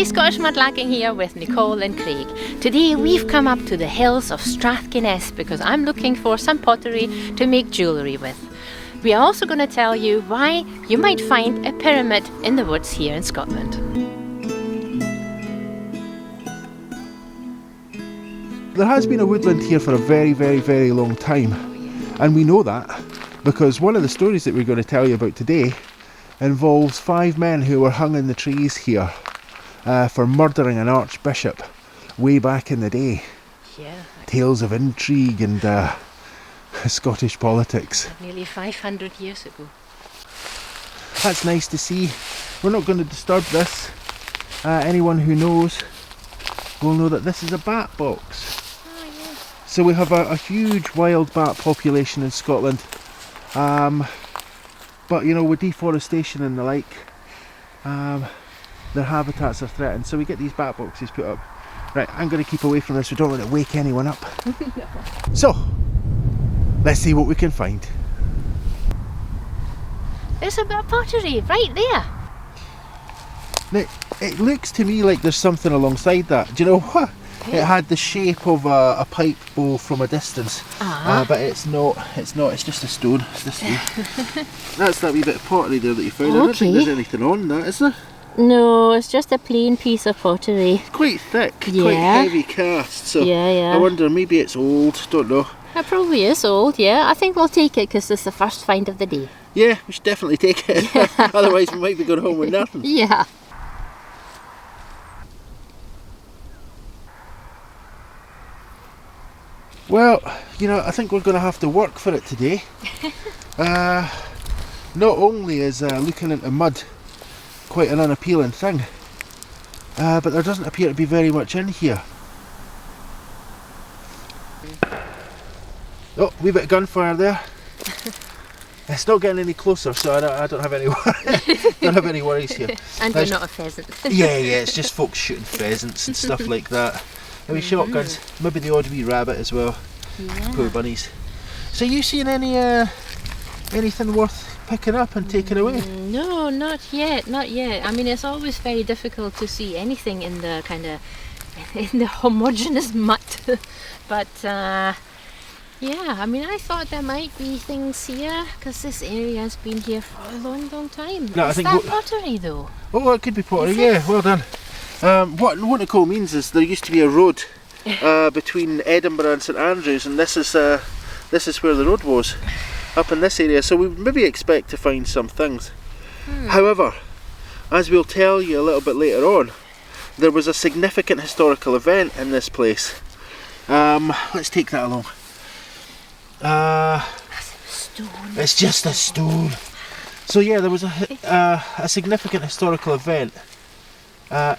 Hey, Scottish Mudlarking here with Nicole and Craig. Today we've come up to the hills of Strathkiness because I'm looking for some pottery to make jewellery with. We are also going to tell you why you might find a pyramid in the woods here in Scotland. There has been a woodland here for a very long time, and we know that because one of the stories that we're going to tell you about today involves 5 men who were hung in the trees here for murdering an archbishop way back in the day. Yeah. Tales of intrigue and Scottish politics. Nearly 500 years ago. That's nice to see. We're not going to disturb this. Anyone who knows will know that this is a bat box. Oh, yeah. So we have a huge wild bat population in Scotland. But you know, with deforestation and the like, their habitats are threatened, so we get these bat boxes put up. Right, I'm going to keep away from this, we don't want to wake anyone up. No. So, let's see what we can find. There's a bit of pottery right there. Now, it looks to me like there's something alongside that. Do you know what? It had the shape of a pipe bowl from a distance, but it's not, it's just a stone. It's this way. That's that wee bit of pottery there that you found. I don't think there's anything on that, is there? No, it's just a plain piece of pottery. It's quite thick, Yeah. quite heavy cast, so Yeah. I wonder, maybe it's old, don't know. It probably is old, yeah. I think we'll take it because it's the first find of the day. Yeah, we should definitely take it, otherwise we might be going home with nothing. Yeah. Well, you know, I think we're going to have to work for it today. Not only is looking into mud quite an unappealing thing, but there doesn't appear to be very much in here. Oh, wee bit of gunfire there. It's not getting any closer, so I don't have any don't have any worries here. And you're not a pheasant. yeah, it's just folks shooting pheasants and stuff like that. Maybe shotguns, maybe the odd wee rabbit as well. Yeah. Poor bunnies. So you seen any anything worth picking up and taking away? No, not yet, not yet. I mean, it's always very difficult to see anything in the kind of in the homogeneous mud. But yeah, I mean, I thought there might be things here because this area has been here for a long time. No, Is that pottery though? Oh, it could be pottery. Yeah, well done. What Nicole means is there used to be a road between Edinburgh and St Andrews, and this is where the road was, up in this area. So we maybe expect to find some things. However, as we'll tell you a little bit later on, there was a significant historical event in this place. Let's take that along. Stone. It's just a stone. So yeah, there was a significant historical event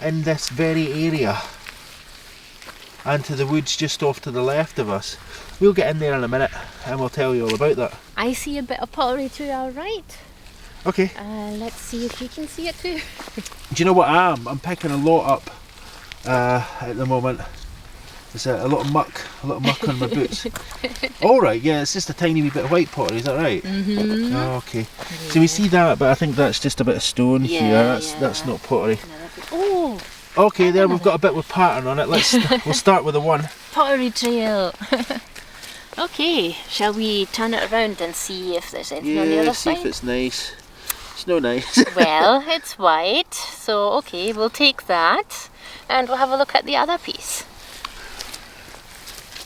in this very area and to the woods just off to the left of us. We'll get in there in a minute and we'll tell you all about that. I see a bit of pottery to our right. Okay. Let's see if you can see it too. Do you know what I am? I'm picking a lot up at the moment. There's a lot of muck on my boots. Alright, yeah, it's just a tiny wee bit of white pottery, is that right? Mm-hmm. Oh, okay. Yeah. So we see that, but I think that's just a bit of stone here. That's not pottery. Oh! Okay, there we've got a bit with pattern on it. We'll start with the one. Pottery trail. Okay, shall we turn it around and see if there's anything on the other side? Yeah, see if it's nice. It's no nice. Well, it's white, so okay, we'll take that and we'll have a look at the other piece.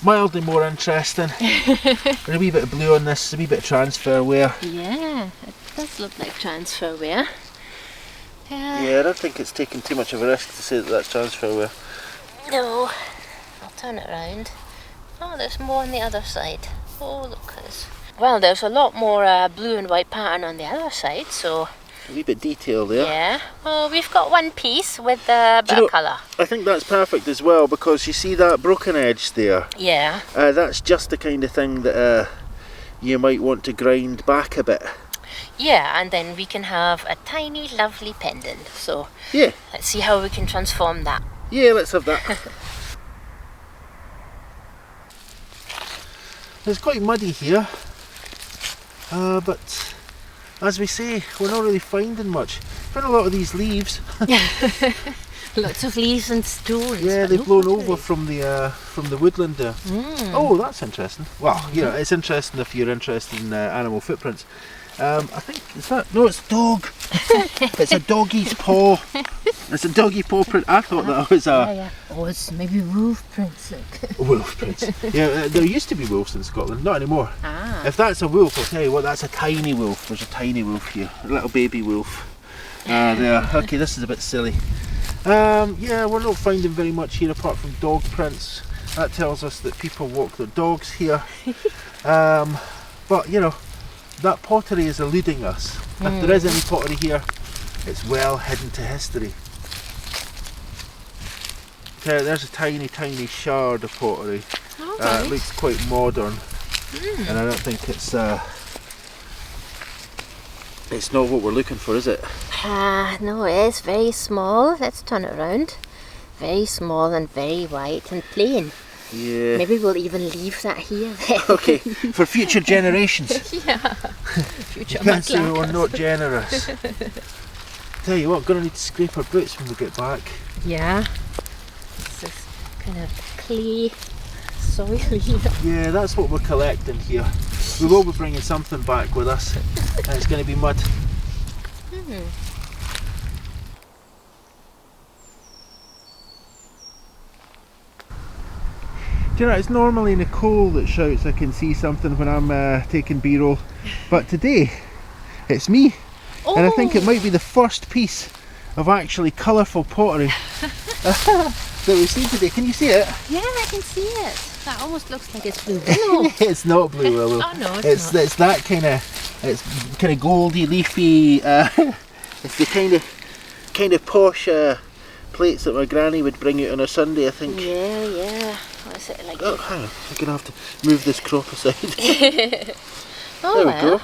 Mildly more interesting. There's a wee bit of blue on this, a wee bit of transfer wear. Yeah, it does look like transfer wear. Yeah, I don't think it's taking too much of a risk to say that that's transfer wear. No, I'll turn it around. Oh, there's more on the other side. Oh, look at this. Well, there's a lot more blue and white pattern on the other side, so... A wee bit detail there. Yeah. Well, we've got one piece with a bit of colour. I think that's perfect as well, because you see that broken edge there? Yeah. That's just the kind of thing that you might want to grind back a bit. Yeah, and then we can have a tiny, lovely pendant. So yeah, let's see how we can transform that. Yeah, let's have that. It's quite muddy here, but as we say, we're not really finding much. Found a lot of these leaves. Lots of leaves and stones. Yeah, but they've no blown pottery. over from the woodland there. Oh, that's interesting. Well, you know, it's interesting if you're interested in animal footprints. I think, is that? No, it's a dog. It's a doggy's paw. It's a doggy paw print. I thought that was a Yeah. Oh, it's maybe wolf prints. Look. wolf print. Yeah, there used to be wolves in Scotland, not anymore. Ah. If that's a wolf, I'll tell you what, that's a tiny wolf. There's a tiny wolf here, a little baby wolf. There. Okay, this is a bit silly. Yeah, we're not finding very much here apart from dog prints. That tells us that people walk their dogs here. But you know, that pottery is eluding us. If there is any pottery here, it's well hidden to history. Okay, there's a tiny, tiny shard of pottery. It looks quite modern, and I don't think it's not what we're looking for, is it? No, it is very small. Let's turn it around. Very small and very white and plain. Yeah. Maybe we'll even leave that here then. Okay, for future generations. Yeah. Future Can't say we're mudlarkers. not generous. Tell you what, we're going to need to scrape our boots when we get back. Yeah. It's this kind of clay soil here. Yeah, that's what we're collecting here. We will be bringing something back with us, and it's going to be mud. Do you know, it's normally Nicole that shouts I can see something when I'm taking B-roll, but today it's me, and I think it might be the first piece of actually colourful pottery that we've seen today. Can you see it? Yeah, I can see it. That almost looks like it's blue willow. It's not blue willow. Oh no, it's not. It's that kind of goldy, leafy. It's the kind of posh plates that my granny would bring out on a Sunday, I think. Yeah. What's it like? Oh, hang on, I'm gonna have to move this crop aside. Oh, there we go.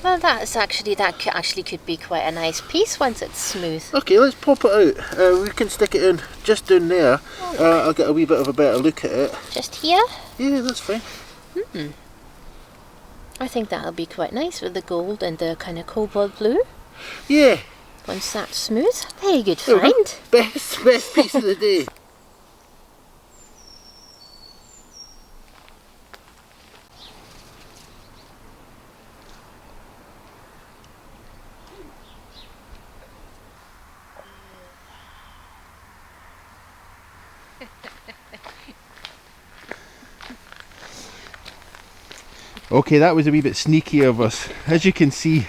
Well, that actually could be quite a nice piece once it's smooth. Okay, let's pop it out. We can stick it in just down there. I'll get a wee bit of a better look at it. Just here? Yeah, that's fine. I think that'll be quite nice with the gold and the kind of cobalt blue. Yeah. Once that's smooth. Very good There we go. find. Best piece of the day. Okay, that was a wee bit sneaky of us. As you can see,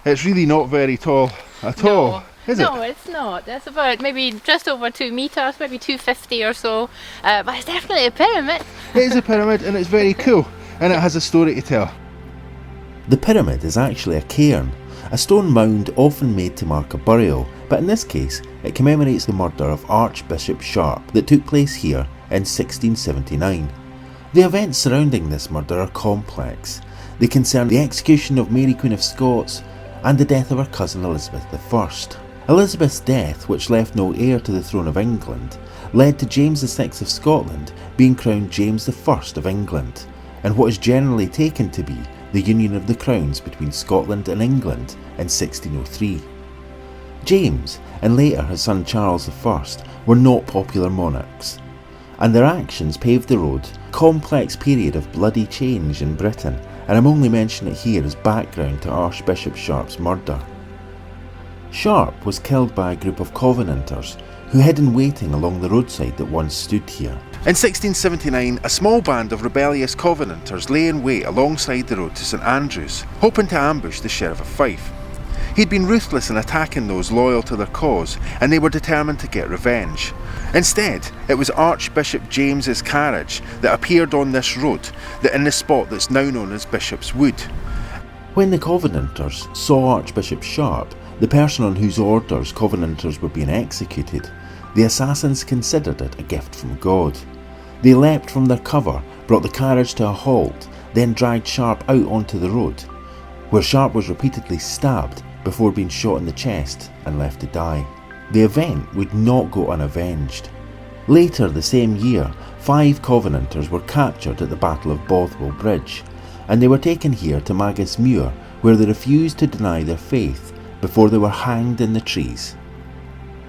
it's really not very tall at all, is it? No, it's not. That's about maybe just over 2 meters, maybe 250 or so. But it's definitely a pyramid. It is a pyramid and it's very cool, and it has a story to tell. The pyramid is actually a cairn, a stone mound often made to mark a burial, but in this case it commemorates the murder of Archbishop Sharp that took place here in 1679. The events surrounding this murder are complex. They concern the execution of Mary Queen of Scots and the death of her cousin Elizabeth I. Elizabeth's death, which left no heir to the throne of England, led to James VI of Scotland being crowned James I of England, and what is generally taken to be the union of the crowns between Scotland and England in 1603. James, and later his son Charles I, were not popular monarchs, and their actions paved the road to a complex period of bloody change in Britain, and I'm only mentioning it here as background to Archbishop Sharp's murder. Sharp was killed by a group of Covenanters who hid in waiting along the roadside that once stood here. In 1679, a small band of rebellious Covenanters lay in wait alongside the road to St Andrews, hoping to ambush the Sheriff of Fife. He'd been ruthless in attacking those loyal to their cause, and they were determined to get revenge. Instead, it was Archbishop James's carriage that appeared on this road, in the spot that's now known as Bishop's Wood. When the Covenanters saw Archbishop Sharp, the person on whose orders Covenanters were being executed, the assassins considered it a gift from God. They leapt from their cover, brought the carriage to a halt, then dragged Sharp out onto the road, where Sharp was repeatedly stabbed before being shot in the chest and left to die. The event would not go unavenged. Later the same year, 5 Covenanters were captured at the Battle of Bothwell Bridge, and they were taken here to Magus Muir, where they refused to deny their faith before they were hanged in the trees.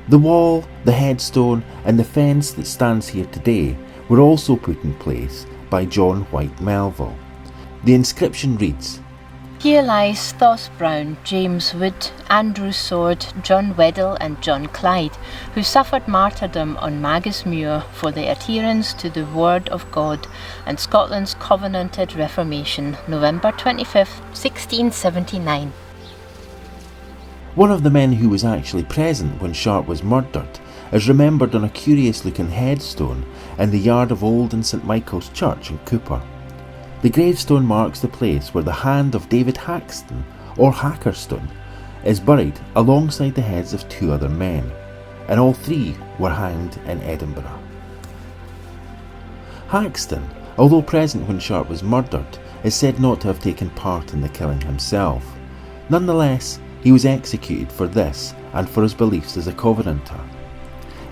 The wall, the headstone and the fence that stands here today were also put in place by John White Melville. The inscription reads, "Here lies Thos Brown, James Wood, Andrew Sword, John Weddell and John Clyde, who suffered martyrdom on Magus Muir for their adherence to the Word of God and Scotland's Covenanted Reformation, November 25th, 1679. One of the men who was actually present when Sharp was murdered is remembered on a curious-looking headstone in the yard of Old and St Michael's Church in Cooper. The gravestone marks the place where the hand of David Haxton, or Hackerstone, is buried alongside the heads of 2 other men, and all 3 were hanged in Edinburgh. Haxton, although present when Sharp was murdered, is said not to have taken part in the killing himself. Nonetheless, he was executed for this and for his beliefs as a Covenanter.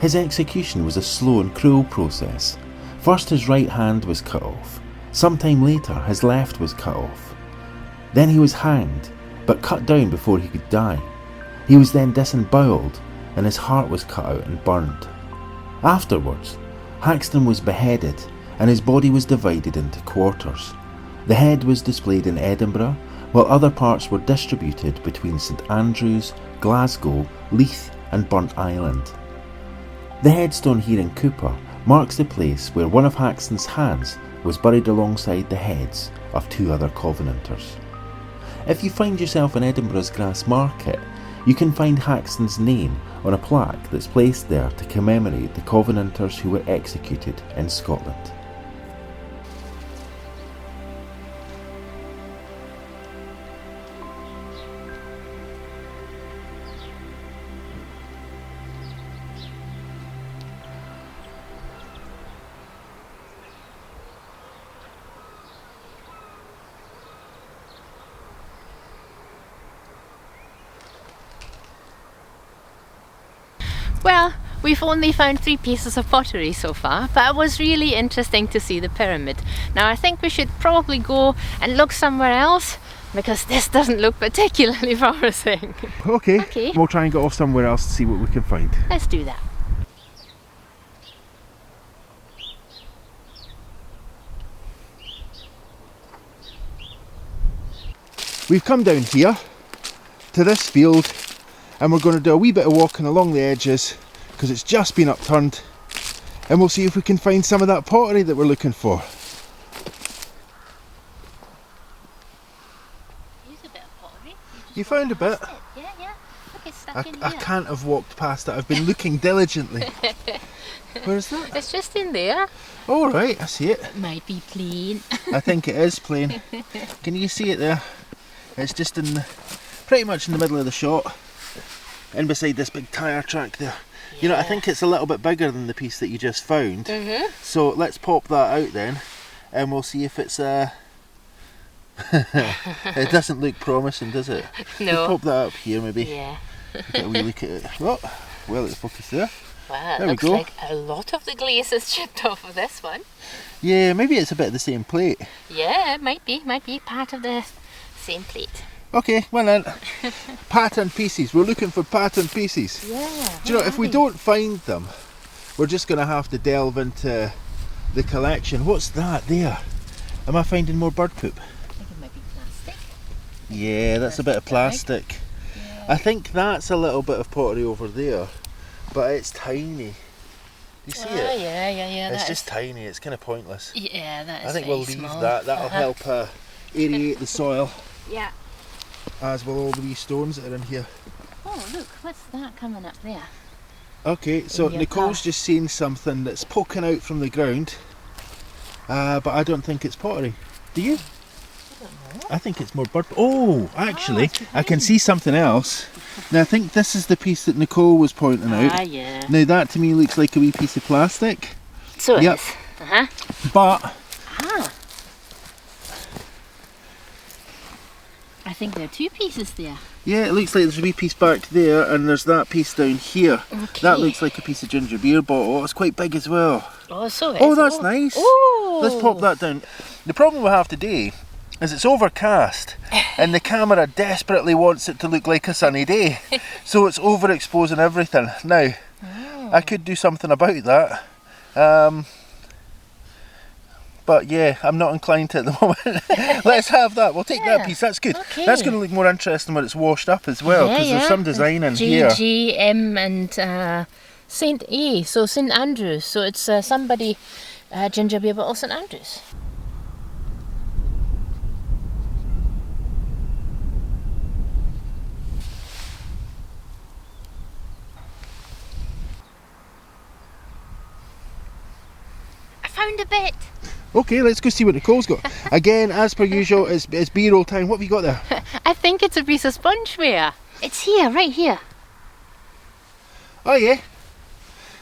His execution was a slow and cruel process. First his right hand was cut off. Sometime later his left was cut off. Then he was hanged, but cut down before he could die. He was then disemboweled and his heart was cut out and burned. Afterwards, Haxton was beheaded and his body was divided into quarters. The head was displayed in Edinburgh, while other parts were distributed between St Andrews, Glasgow, Leith and Burnt Island. The headstone here in Cooper marks the place where one of Haxton's hands was buried alongside the heads of 2 other Covenanters. If you find yourself in Edinburgh's Grass Market, you can find Haxton's name on a plaque that's placed there to commemorate the Covenanters who were executed in Scotland. Well, we've only found 3 pieces of pottery so far, but it was really interesting to see the pyramid. Now I think we should probably go and look somewhere else, because this doesn't look particularly promising. Okay. We'll try and go off somewhere else to see what we can find. Let's do that. We've come down here to this field and we're going to do a wee bit of walking along the edges because it's just been upturned, and we'll see if we can find some of that pottery that we're looking for. Here's a bit of pottery. You found a bit? Yeah. Look, it's stuck in here. I can't have walked past it. I've been looking diligently. Where's that? It's just in there. Oh right, I see it. It might be plain. I think it is plain. Can you see it there? It's just pretty much in the middle of the shot, and beside this big tyre track there. Yeah. You know, I think it's a little bit bigger than the piece that you just found. So let's pop that out then, and we'll see if it's it doesn't look promising, does it? No. We'll pop that up here maybe. Yeah. Get a wee look at it. Oh, well, it's focused there. Wow, there it looks we go. like a lot of the glaze is chipped off of this one. Yeah, maybe it's a bit of the same plate. Yeah, it might be part of the same plate. Okay, well then, pattern pieces. We're looking for pattern pieces. Yeah. Do you know, if we don't find them, we're just going to have to delve into the collection. What's that there? Am I finding more bird poop? I think it might be plastic. Yeah, that's a bit of plastic. Yeah. I think that's a little bit of pottery over there, but it's tiny. Do you see it? Yeah. It's just tiny. It's kind of pointless. Yeah, that is I think very we'll leave small. that. That'll help aerate the soil, Yeah. as will all the wee stones that are in here. Oh, look, what's that coming up there? Okay, so your Nicole's path. just seen something that's poking out from the ground, but I don't think it's pottery. Do you? I don't know. I think it's more bird. Oh, actually, I can see something else. Now I think this is the piece that Nicole was pointing out. Ah, yeah. Now that to me looks like a wee piece of plastic, So it Yep. is. Uh-huh. but Ah. I think there are 2 pieces there. yeah, it looks like there's a wee piece back there, and there's that piece down here. Okay. That looks like a piece of ginger beer bottle. Oh, it's quite big as well. Oh, so it Oh, is. that's nice. Oh. Let's pop that down. The problem we have today is it's overcast and the camera desperately wants it to look like a sunny day. So it's overexposing everything. Now, I could do something about that. But yeah, I'm not inclined to at the moment. Let's have that. We'll take that piece. That's good. Okay. That's going to look more interesting when it's washed up as well, because there's some design in here. G, M and St. A, so St. Andrews. So it's somebody, Ginger Beer Bottle St. Andrews. I found a bit. Okay, let's go see what Nicole's got. Again, as per usual, it's B-roll time. What have you got there? I think it's a piece of spongeware. It's here, right here. Oh yeah.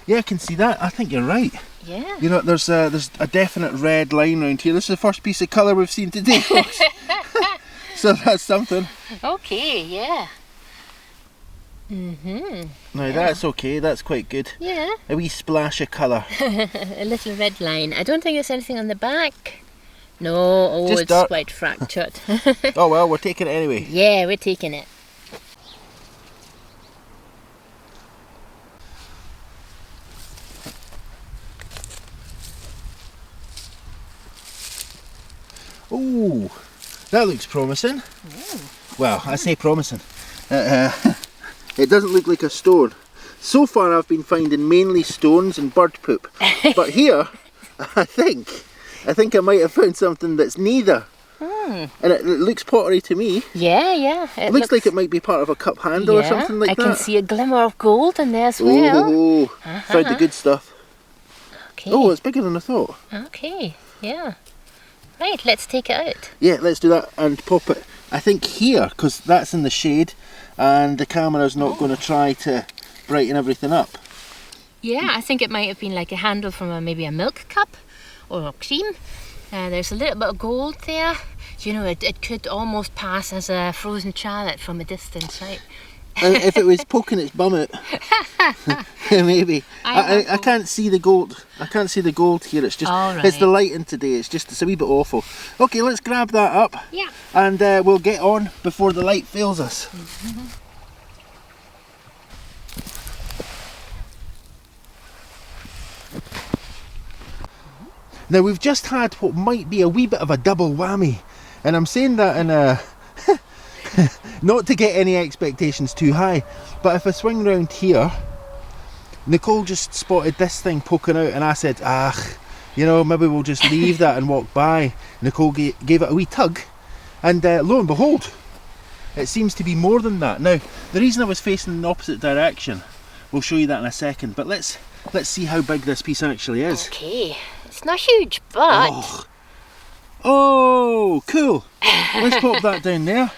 Yeah, I can see that. I think you're right. Yeah. You know, there's a definite red line around here. This is the first piece of colour we've seen today, folks. So that's something. Okay, yeah. Now that's okay, that's quite good. Yeah. A wee splash of colour. A little red line. I don't think there's anything on the back. No, oh, Just it's dirt. quite fractured. Oh well, we're taking it anyway. Yeah, we're taking it. Oh, that looks promising. Well, I say promising. It doesn't look like a stone. So far I've been finding mainly stones and bird poop. But here, I think I might have found something that's neither. And it looks pottery to me. Yeah, yeah. It looks like it might be part of a cup handle or something like that. I can see a glimmer of gold in there as well. Oh, found the good stuff. Okay. Oh, it's bigger than I thought. Okay, yeah. Right, let's take it out. Yeah, let's do that and pop it, I think here, because that's in the shade and the camera's not going to try to brighten everything up. Yeah, I think it might have been like a handle from maybe a milk cup or a cream. There's a little bit of gold there. You know, it could almost pass as a frozen charlotte from a distance, right? If it was poking its bum out, maybe. I can't see the gold. I can't see the gold here. It's just it's the lighting today. It's a wee bit awful. Okay, let's grab that up. Yeah. And we'll get on before the light fails us. Now we've just had what might be a wee bit of a double whammy, and I'm saying that in a not to get any expectations too high, but if I swing round here, Nicole just spotted this thing poking out and I said, you know, maybe we'll just leave that and walk by. Nicole gave it a wee tug and lo and behold, it seems to be more than that. Now, the reason I was facing in the opposite direction, we'll show you that in a second, but let's see how big this piece actually is. Okay, it's not huge, but... Oh, cool. Let's pop that down there.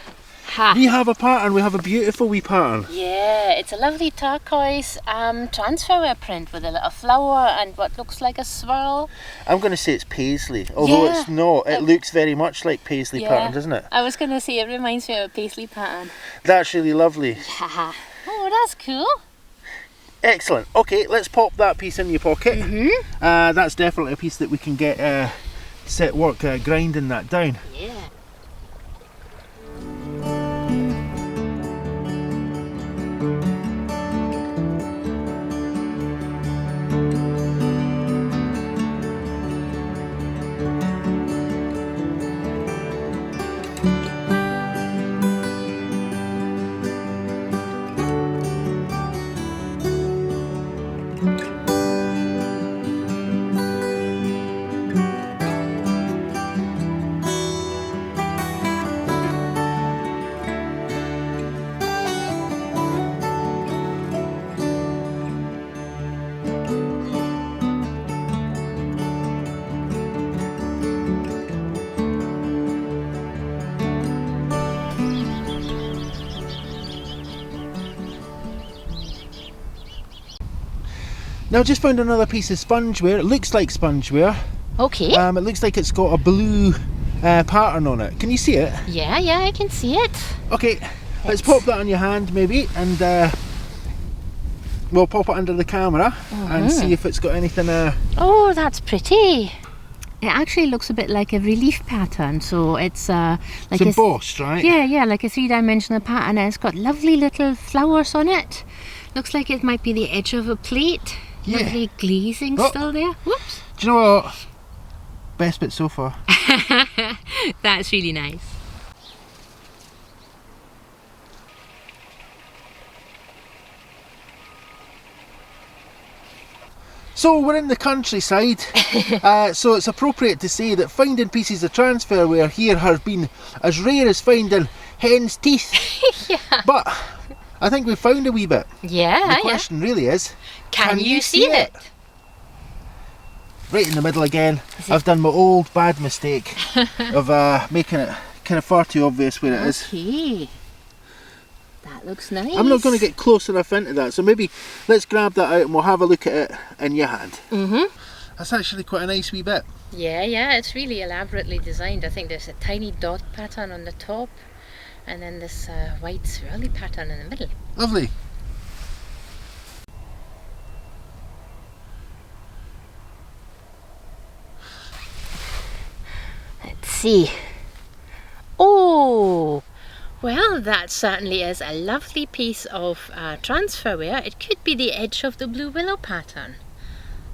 We have a pattern, we have a beautiful wee pattern. Yeah, it's a lovely turquoise transfer print with a little flower and what looks like a swirl. I'm going to say it's paisley, although it's not. It looks very much like paisley pattern, doesn't it? I was going to say it reminds me of a paisley pattern. That's really lovely. Oh, that's cool. Excellent. Okay, let's pop that piece in your pocket. That's definitely a piece that we can get set work grinding that down. Yeah. Now I just found another piece of spongeware. It looks like spongeware. Okay. It looks like it's got a blue pattern on it. Can you see it? Yeah, I can see it. Okay, let's pop that on your hand maybe, and we'll pop it under the camera and see if it's got anything. Oh, that's pretty. It actually looks a bit like a relief pattern, so it's like it's embossed, right? Yeah, like a 3-dimensional pattern, and it's got lovely little flowers on it. Looks like it might be the edge of a plate. Yeah. Lovely glazing still there. Whoops. Do you know what? Best bit so far. That's really nice. So we're in the countryside, so it's appropriate to say that finding pieces of transferware here has been as rare as finding hen's teeth. Yeah. But I think we found a wee bit. Yeah. The question really is, Can you see it? Right in the middle again. I've done my old bad mistake of making it kind of far too obvious where it is. Okay. That looks nice. I'm not going to get close enough into that, so maybe let's grab that out and we'll have a look at it in your hand. That's actually quite a nice wee bit. Yeah, it's really elaborately designed. I think there's a tiny dot pattern on the top, and then this white swirly pattern in the middle. Lovely. Let's see. Oh! Well, that certainly is a lovely piece of transferware. It could be the edge of the blue willow pattern.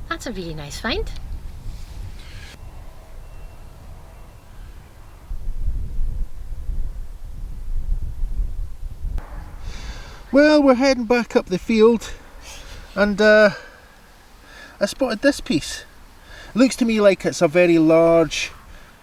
That's a really nice find. Well, we're heading back up the field, and I spotted this piece. It looks to me like it's a very large,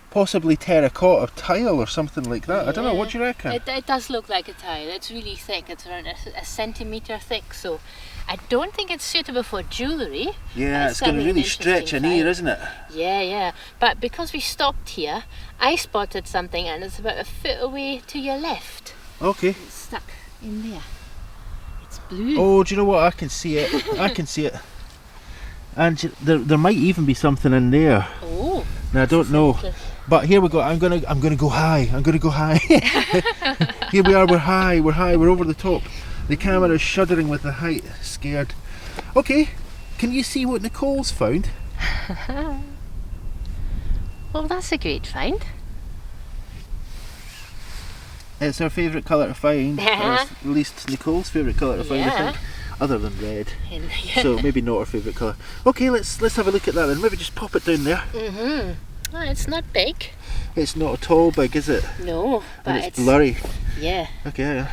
possibly terracotta tile or something like that. I don't know, what do you reckon? It does look like a tile. It's really thick. It's around a centimetre thick, so I don't think it's suitable for jewellery. Yeah, it's going to really stretch in here, isn't it? Yeah. But because we stopped here, I spotted something, and it's about a foot away to your left. Okay. It's stuck in there. It's blue. Oh, do you know what? I can see it. I can see it. And there might even be something in there. Oh. Now I don't know. But here we go. I'm gonna go high. I'm gonna go high. Here we are. We're high. We're over the top. The camera is shuddering with the height. Scared. Okay. Can you see what Nicole's found? Well, that's a great find. It's her favourite colour to find. Or at least Nicole's favourite colour to find. I think, other than red. So maybe not her favourite colour. Okay, let's have a look at that then. Maybe just pop it down there. Well, it's not big. It's not at all big, is it? No, but and it's blurry. Yeah. Okay.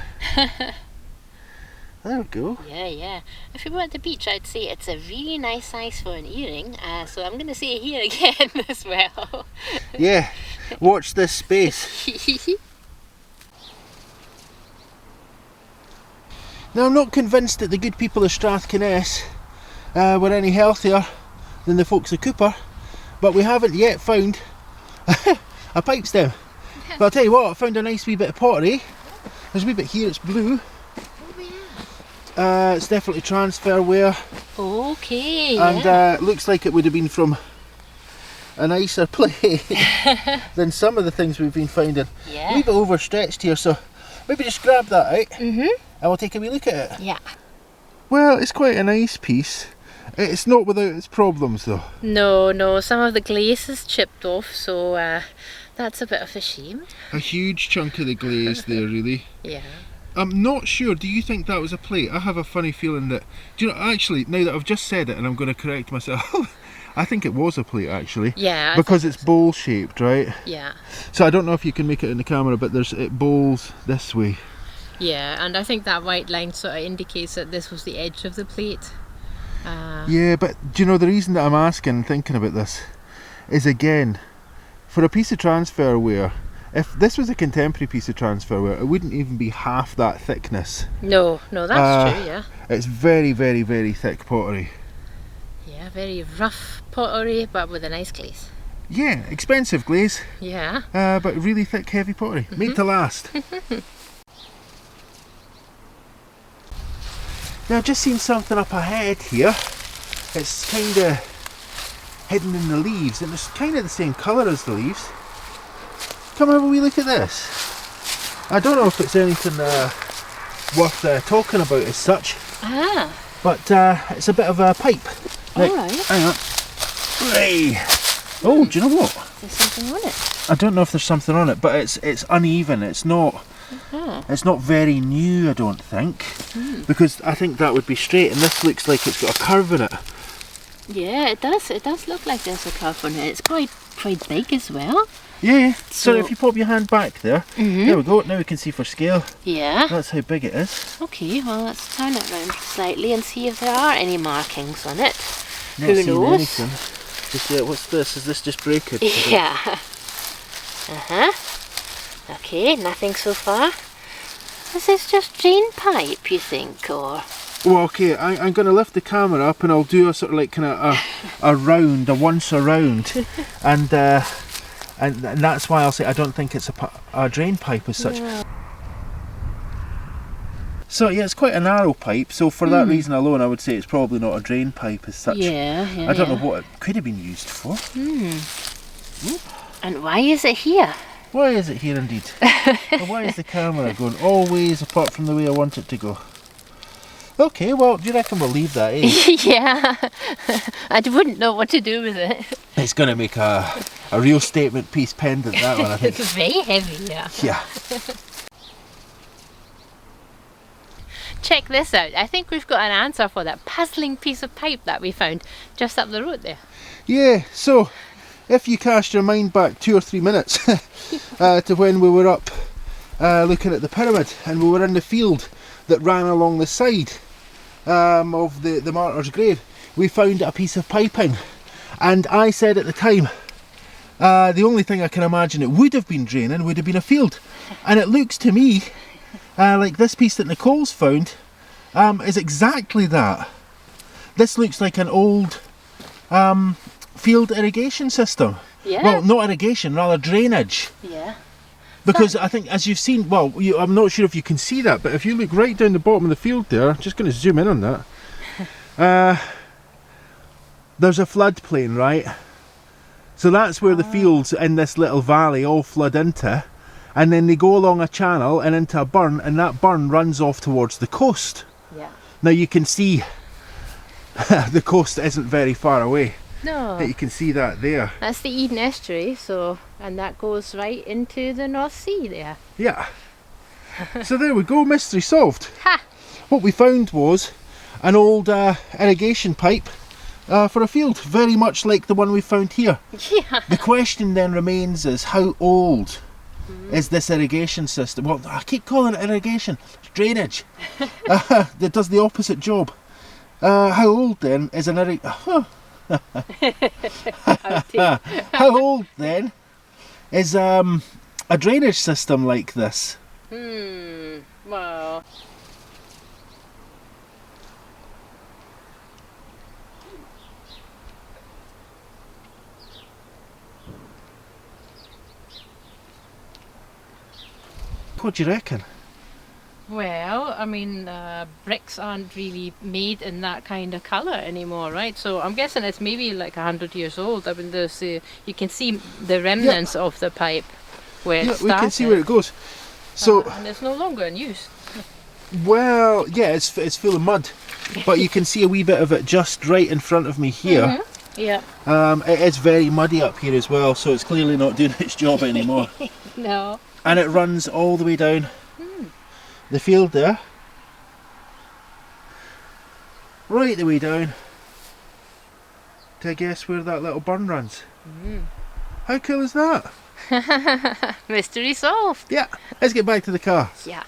There we go. Yeah. If we were at the beach, I'd say it's a really nice size for an earring. So I'm going to say it here again as well. Yeah. Watch this space. Now, I'm not convinced that the good people of Strathconness were any healthier than the folks of Cooper, but we haven't yet found a pipe stem. But I'll tell you what, I found a nice wee bit of pottery. There's a wee bit here, it's blue. It's definitely transferware. Okay. And it looks like it would have been from a nicer place than some of the things we've been finding. Yeah. A wee bit overstretched here, so maybe just grab that out and we'll take a wee look at it. Yeah. Well, it's quite a nice piece. It's not without its problems though. No, some of the glaze is chipped off, so that's a bit of a shame. A huge chunk of the glaze there, really. Yeah. I'm not sure, do you think that was a plate? I have a funny feeling that, do you know, actually, now that I've just said it and I'm going to correct myself, I think it was a plate actually. Yeah. Because it's bowl shaped, right? Yeah. So I don't know if you can make it in the camera, but it bowls this way. Yeah, and I think that white line sort of indicates that this was the edge of the plate. Yeah, but do you know the reason that I'm asking, thinking about this, is again, for a piece of transferware, if this was a contemporary piece of transferware, it wouldn't even be half that thickness. No, that's true, yeah. It's very, very, very thick pottery. Yeah, very rough pottery, but with a nice glaze. Yeah, expensive glaze. Yeah. But really thick, heavy pottery. Made to last. Now I've just seen something up ahead here. It's kind of hidden in the leaves, and it's kind of the same colour as the leaves. Come have a wee look at this. I don't know if it's anything worth talking about as such. But it's a bit of a pipe. Alright. Hang on. Hey. Oh, do you know what? There's something on it. I don't know if there's something on it, but it's uneven. It's not. It's not very new, I don't think, because I think that would be straight, and this looks like it's got a curve in it. Yeah, it does. It does look like there's a curve on it. It's quite big as well. Yeah. So if you pop your hand back there, there we go. Now we can see for scale. Yeah. That's how big it is. Okay, well let's turn it round slightly and see if there are any markings on it. Not Who seeing knows? anything. Just, what's this? Is this just breakage? Yeah. Okay, nothing so far. Is this just drain pipe, you think, or? Well, okay, I'm going to lift the camera up and I'll do a sort of like kind of a round, a once around, and that's why I'll say I don't think it's a drain pipe as such. No. So yeah, it's quite a narrow pipe, so for that reason alone I would say it's probably not a drain pipe as such. Yeah. I don't know what it could have been used for. And why is it here? Why is it here indeed? And why is the camera going always apart from the way I want it to go? Okay, well, do you reckon we'll leave that, eh? Yeah. I wouldn't know what to do with it. It's going to make a real statement piece pendant, that one, I think. It's very heavy, yeah. Yeah. Check this out. I think we've got an answer for that puzzling piece of pipe that we found just up the road there. Yeah, so if you cast your mind back 2 or 3 minutes to when we were up looking at the pyramid, and we were in the field that ran along the side of the martyr's grave, we found a piece of piping, and I said at the time the only thing I can imagine it would have been draining would have been a field, and it looks to me like this piece that Nicole's found is exactly that. This looks like an old field irrigation system. Yeah. Well, not irrigation, rather drainage. Yeah. Because I think, as you've seen, well, I'm not sure if you can see that, but if you look right down the bottom of the field there, I'm just going to zoom in on that, there's a floodplain, right? So that's where the fields in this little valley all flood into, and then they go along a channel and into a burn, and that burn runs off towards the coast. Yeah. Now you can see the coast isn't very far away. No. But you can see that there. That's the Eden estuary, and that goes right into the North Sea there. Yeah. So there we go, mystery solved. Ha! What we found was an old irrigation pipe for a field, very much like the one we found here. Yeah. The question then remains is, how old is this irrigation system? Well, I keep calling it irrigation, it's drainage. That does the opposite job. How old then is an irrigation... How old then is a drainage system like this? Well. What do you reckon? Well, I mean, bricks aren't really made in that kind of colour anymore, right? So I'm guessing it's maybe like 100 years old. I mean, there's you can see the remnants of the pipe where it started. We can see where it goes. So, and it's no longer in use. Well, yeah, it's full of mud, but you can see a wee bit of it just right in front of me here. Yeah. It is very muddy up here as well, so it's clearly not doing its job anymore. No. And it runs all the way down the field there, right the way down to guess where that little burn runs. How cool is that? Mystery solved. Yeah, let's get back to the car. Yeah.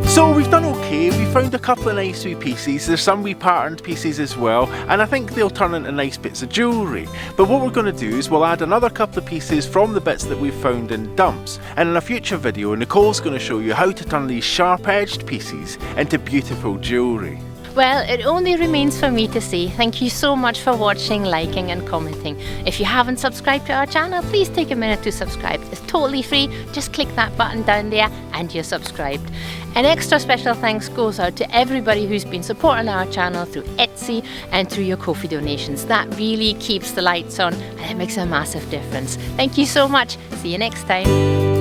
So we've done okay, we found a couple of nice wee pieces, there's some wee patterned pieces as well, and I think they'll turn into nice bits of jewellery. But what we're going to do is we'll add another couple of pieces from the bits that we've found in dumps, and in a future video Nicole's going to show you how to turn these sharp edged pieces into beautiful jewellery. Well, it only remains for me to say thank you so much for watching, liking and commenting. If you haven't subscribed to our channel, please take a minute to subscribe. It's totally free, just click that button down there and you're subscribed. An extra special thanks goes out to everybody who's been supporting our channel through Etsy and through your Ko-fi donations. That really keeps the lights on and it makes a massive difference. Thank you so much. See you next time.